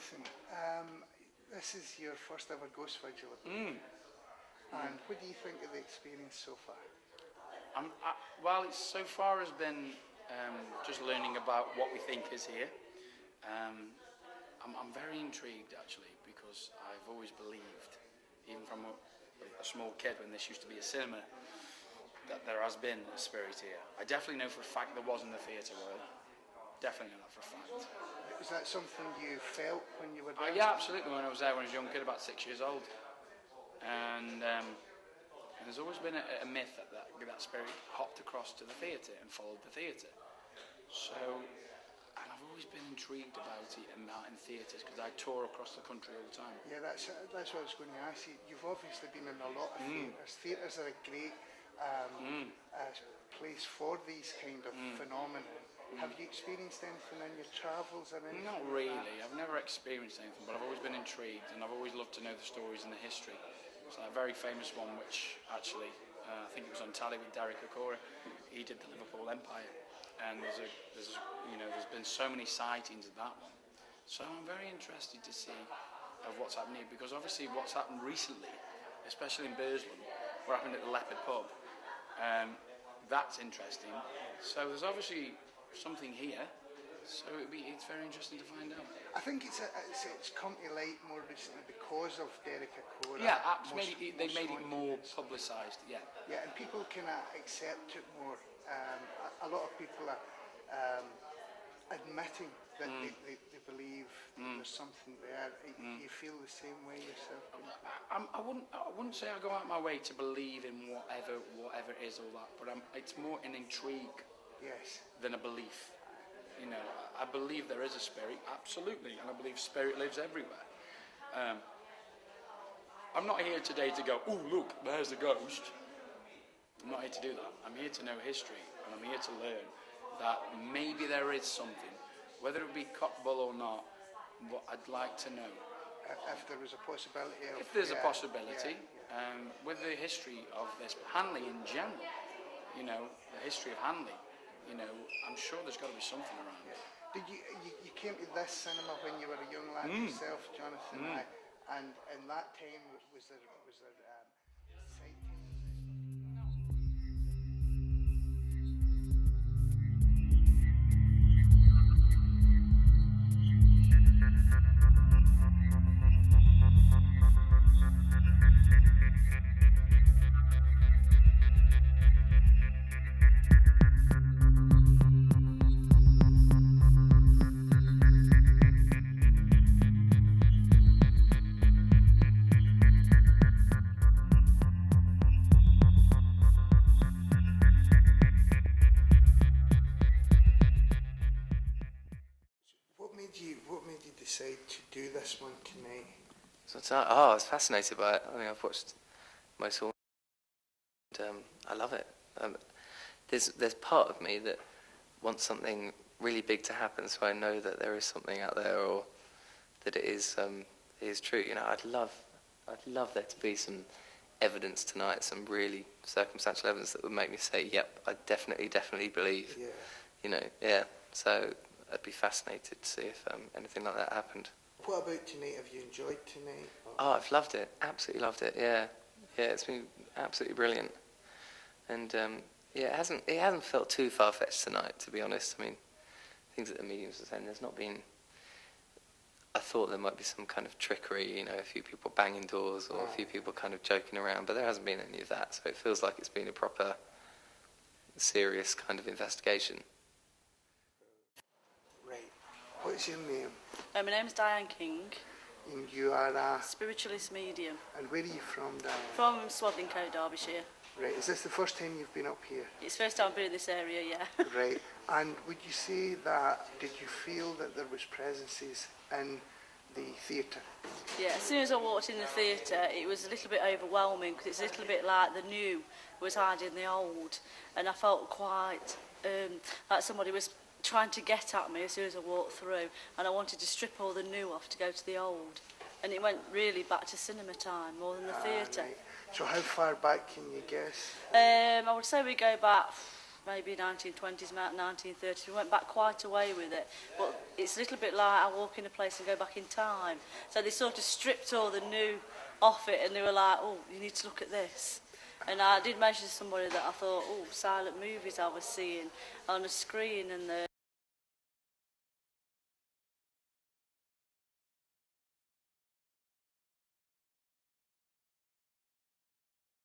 Jonathan, this is your first ever Ghost Vigil, and what do you think of the experience so far? Well, it's so far has been just learning about what we think is here. I'm very intrigued actually, because I've always believed, even from a small kid when this used to be a cinema, that there has been a spirit here. I definitely know for a fact there was in the theatre world. Definitely know that for a fact. Is that something you felt when you were there? Yeah, absolutely. When I was there when I was a young kid, about 6 years old. And there's always been a myth that spirit hopped across to the theatre and followed the theatre. So, and I've always been intrigued about it in theatres, because I tour across the country all the time. Yeah, that's what I was going to ask you. You've obviously been in a lot of theatres. Theatres are a great place for these kind of phenomena. Have you experienced anything in your travels? Or anything? Not really. I've never experienced anything, but I've always been intrigued, and I've always loved to know the stories and the history. It's like a very famous one, which actually, I think it was on tally with Derek Okora. He did the Liverpool Empire, and there's been so many sightings of that one. So I'm very interested to see of what's happened here, because obviously what's happened recently, especially in Burslem, what happened at the Leopard Pub, that's interesting. So there's obviously something here, so it's very interesting to find out. I think it's come to light more recently because of Derek Okora. Yeah, they made it more publicised. Yeah, and people can accept it more. A lot of people are admitting that they believe there's something there. Do you feel the same way yourself? I wouldn't say I go out my way to believe in whatever it is, all that, but it's more an intrigue. Yes. Than a belief. You know, I believe there is a spirit, absolutely, and I believe spirit lives everywhere. I'm not here today to go, oh look, there's a ghost. I'm not here to do that. I'm here to know history, and I'm here to learn that maybe there is something, whether it be cockbull or not. What I'd like to know. If there was a possibility. If there's a possibility, with the history of this, Hanley in general, you know, the history of Hanley. You know, I'm sure there's got to be something around. Did you came to this cinema when you were a young lad yourself, Jonathan? And in that time was there sightings? What made you decide to do this one tonight? I was fascinated by it. I mean, I've watched most all, and I love it. There's part of me that wants something really big to happen, so I know that there is something out there, or that it is true. You know, I'd love there to be some evidence tonight, some really circumstantial evidence that would make me say, "Yep, I definitely believe." Yeah. You know, yeah. So I'd be fascinated to see if anything like that happened. What about tonight? Have you enjoyed tonight? Oh, I've loved it. Absolutely loved it. Yeah, it's been absolutely brilliant. And it hasn't felt too far-fetched tonight, to be honest. I mean, things that the mediums were saying, there's not been. I thought there might be some kind of trickery, you know, a few people banging doors or a few people kind of joking around, but there hasn't been any of that. So it feels like it's been a proper, serious kind of investigation. What's your name? My name's Diane King. And you are a spiritualist medium. And where are you from, Diane? From Swadlincote, Derbyshire. Right, is this the first time you've been up here? It's the first time I've been in this area, yeah. Right, and would you say that, did you feel that there was presences in the theatre? Yeah, as soon as I walked in the theatre, it was a little bit overwhelming, because it's a little bit like the new was hiding the old, and I felt quite like somebody was trying to get at me as soon as I walked through, and I wanted to strip all the new off to go to the old, and it went really back to cinema time more than the theatre. Right. So how far back can you guess? I would say we go back maybe 1920s, 1930s. We went back quite a way with it. But it's a little bit like I walk in a place and go back in time. So they sort of stripped all the new off it, and they were like, oh, you need to look at this. And I did mention to somebody that I thought, oh, silent movies I was seeing on the screen, and the